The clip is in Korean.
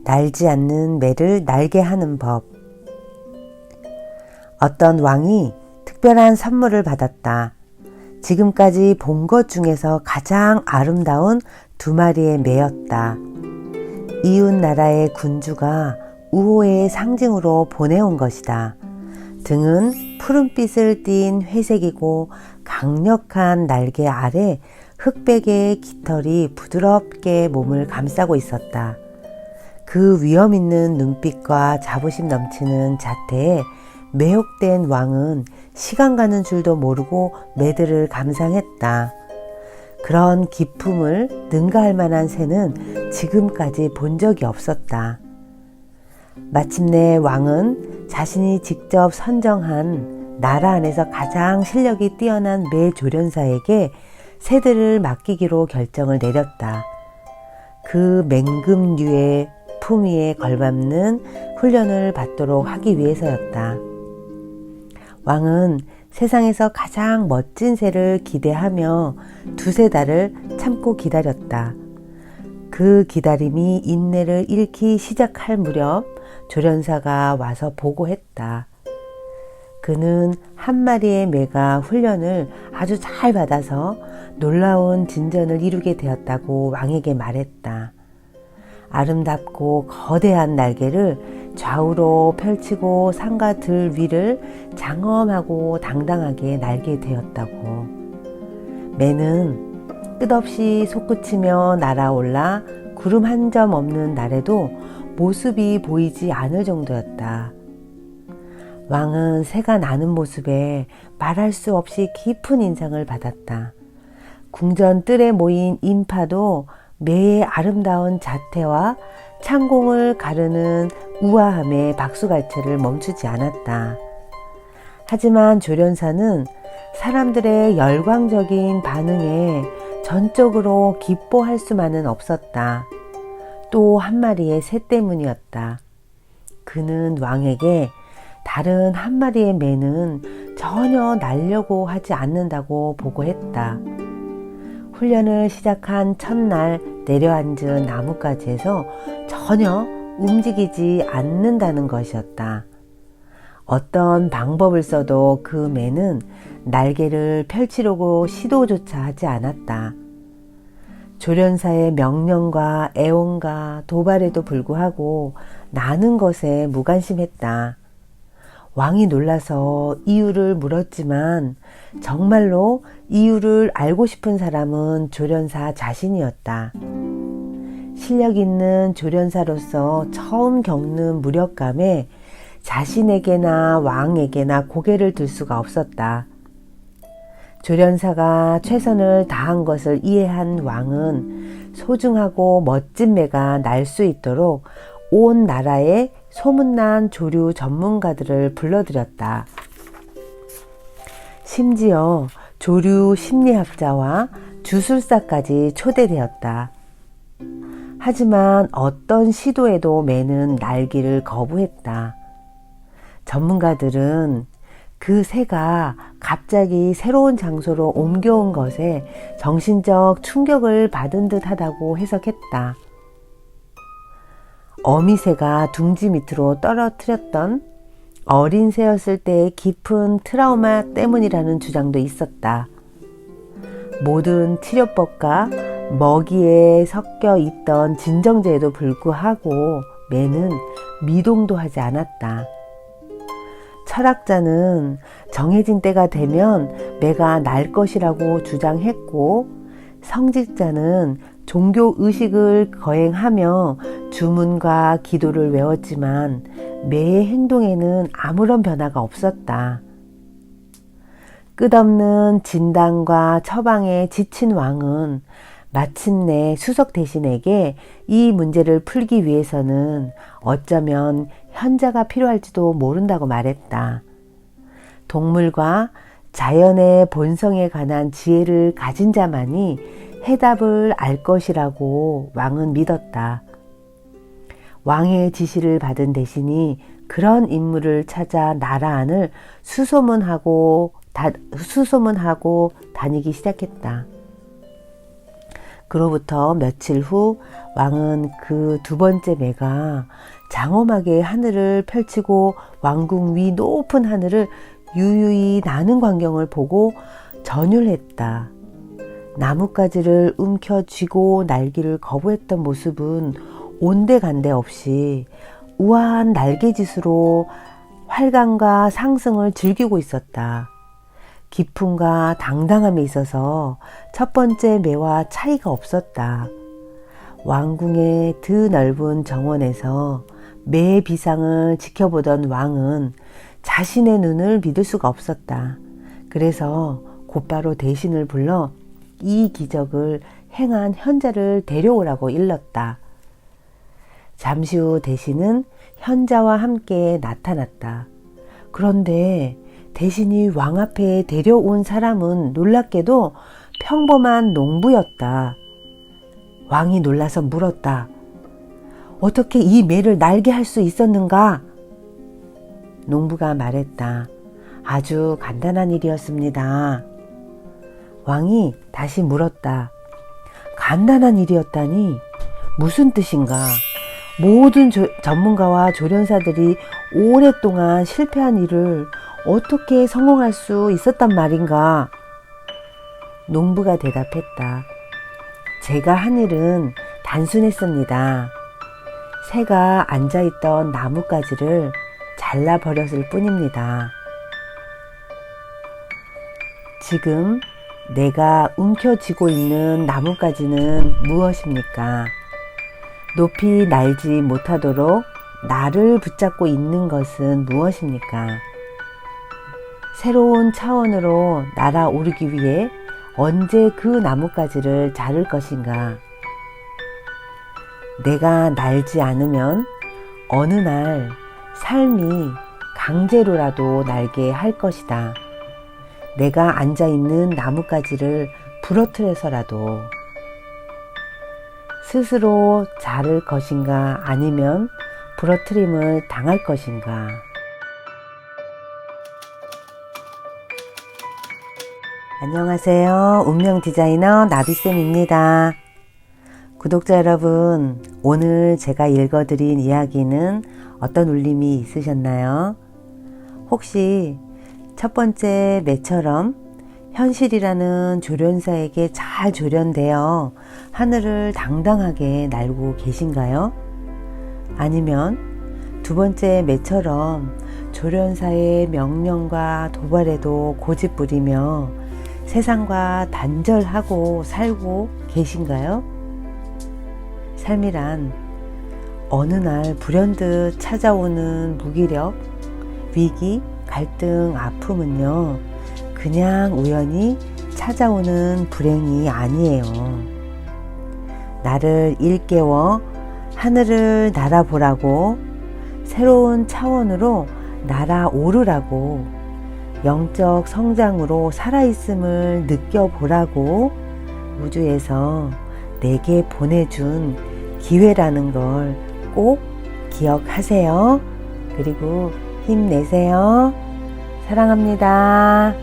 날지 않는 매를 날게 하는 법. 어떤 왕이 특별한 선물을 받았다. 지금까지 본 것 중에서 가장 아름다운 2마리의 매였다. 이웃 나라의 군주가 우호의 상징으로 보내온 것이다. 등은 푸른빛을 띤 회색이고 강력한 날개 아래 흑백의 깃털이 부드럽게 몸을 감싸고 있었다. 그 위험 있는 눈빛과 자부심 넘치는 자태에 매혹된 왕은 시간 가는 줄도 모르고 매들을 감상했다. 그런 기품을 능가할 만한 새는 지금까지 본 적이 없었다. 마침내 왕은 자신이 직접 선정한 나라 안에서 가장 실력이 뛰어난 매 조련사에게 새들을 맡기기로 결정을 내렸다. 그 맹금류의 품위에 걸맞는 훈련을 받도록 하기 위해서였다. 왕은 세상에서 가장 멋진 새를 기대하며 2-3달을 참고 기다렸다. 그 기다림이 인내를 잃기 시작할 무렵 조련사가 와서 보고했다. 그는 한 마리의 매가 훈련을 아주 잘 받아서 놀라운 진전을 이루게 되었다고 왕에게 말했다. 아름답고 거대한 날개를 좌우로 펼치고 산과 들 위를 장엄하고 당당하게 날게 되었다고. 매는 끝없이 솟구치며 날아올라 구름 한 점 없는 날에도 모습이 보이지 않을 정도였다. 왕은 새가 나는 모습에 말할 수 없이 깊은 인상을 받았다. 궁전 뜰에 모인 인파도 매의 아름다운 자태와 창공을 가르는 우아함에 박수갈채를 멈추지 않았다. 하지만 조련사는 사람들의 열광적인 반응에 전적으로 기뻐할 수만은 없었다. 또 한 마리의 새 때문이었다. 그는 왕에게 다른 한 마리의 매는 전혀 날려고 하지 않는다고 보고했다. 훈련을 시작한 첫날 내려앉은 나뭇가지에서 전혀 움직이지 않는다는 것이었다. 어떤 방법을 써도 그 매는 날개를 펼치려고 시도조차 하지 않았다. 조련사의 명령과 애원과 도발에도 불구하고 나는 것에 무관심했다. 왕이 놀라서 이유를 물었지만 정말로 이유를 알고 싶은 사람은 조련사 자신이었다. 실력 있는 조련사로서 처음 겪는 무력감에 자신에게나 왕에게나 고개를 들 수가 없었다. 조련사가 최선을 다한 것을 이해한 왕은 소중하고 멋진 매가 날 수 있도록 온 나라에 소문난 조류 전문가들을 불러들였다. 심지어 조류 심리학자와 주술사까지 초대되었다. 하지만 어떤 시도에도 매는 날기를 거부했다. 전문가들은 그 새가 갑자기 새로운 장소로 옮겨온 것에 정신적 충격을 받은 듯 하다고 해석했다. 어미새가 둥지 밑으로 떨어뜨렸던 어린 새였을 때의 깊은 트라우마 때문이라는 주장도 있었다. 모든 치료법과 먹이에 섞여 있던 진정제에도 불구하고 매는 미동도 하지 않았다. 철학자는 정해진 때가 되면 매가 날 것이라고 주장했고, 성직자는 종교 의식을 거행하며 주문과 기도를 외웠지만 매의 행동에는 아무런 변화가 없었다. 끝없는 진단과 처방에 지친 왕은 마침내 수석 대신에게 이 문제를 풀기 위해서는 어쩌면 현자가 필요할지도 모른다고 말했다. 동물과 자연의 본성에 관한 지혜를 가진 자만이 해답을 알 것이라고 왕은 믿었다. 왕의 지시를 받은 대신이 그런 인물을 찾아 나라 안을 수소문하고 다니기 시작했다. 그로부터 며칠 후 왕은 그 두 번째 매가 장엄하게 하늘을 펼치고 왕궁 위 높은 하늘을 유유히 나는 광경을 보고 전율했다. 나뭇가지를 움켜쥐고 날기를 거부했던 모습은 온데간데 없이 우아한 날개짓으로 활강과 상승을 즐기고 있었다. 기품과 당당함에 있어서 첫 번째 매와 차이가 없었다. 왕궁의 드넓은 정원에서 매 비상을 지켜보던 왕은 자신의 눈을 믿을 수가 없었다. 그래서 곧바로 대신을 불러 이 기적을 행한 현자를 데려오라고 일렀다. 잠시 후 대신은 현자와 함께 나타났다. 그런데 대신이 왕 앞에 데려온 사람은 놀랍게도 평범한 농부였다. 왕이 놀라서 물었다. 어떻게 이 매를 날게 할 수 있었는가? 농부가 말했다. 아주 간단한 일이었습니다. 왕이 다시 물었다. 간단한 일이었다니 무슨 뜻인가? 모든 전문가와 조련사들이 오랫동안 실패한 일을 어떻게 성공할 수 있었단 말인가? 농부가 대답했다. 제가 한 일은 단순했습니다. 새가 앉아있던 나뭇가지를 잘라버렸을 뿐입니다. 지금 내가 움켜쥐고 있는 나뭇가지는 무엇입니까? 높이 날지 못하도록 나를 붙잡고 있는 것은 무엇입니까? 새로운 차원으로 날아오르기 위해 언제 그 나뭇가지를 자를 것인가? 내가 날지 않으면 어느 날 삶이 강제로라도 날게 할 것이다. 내가 앉아있는 나뭇가지를 부러뜨려서라도 스스로 자를 것인가 아니면 부러뜨림을 당할 것인가. 안녕하세요. 운명 디자이너 나비쌤입니다. 구독자 여러분, 오늘 제가 읽어드린 이야기는 어떤 울림이 있으셨나요? 혹시 첫 번째 매처럼 현실이라는 조련사에게 잘 조련되어 하늘을 당당하게 날고 계신가요? 아니면 두 번째 매처럼 조련사의 명령과 도발에도 고집부리며 세상과 단절하고 살고 계신가요? 삶이란 어느 날 불현듯 찾아오는 무기력, 위기, 갈등, 아픔은요, 그냥 우연히 찾아오는 불행이 아니에요. 나를 일깨워 하늘을 날아보라고, 새로운 차원으로 날아오르라고, 영적 성장으로 살아있음을 느껴보라고 우주에서 내게 보내준 기회라는 걸 꼭 기억하세요. 그리고 힘내세요. 사랑합니다.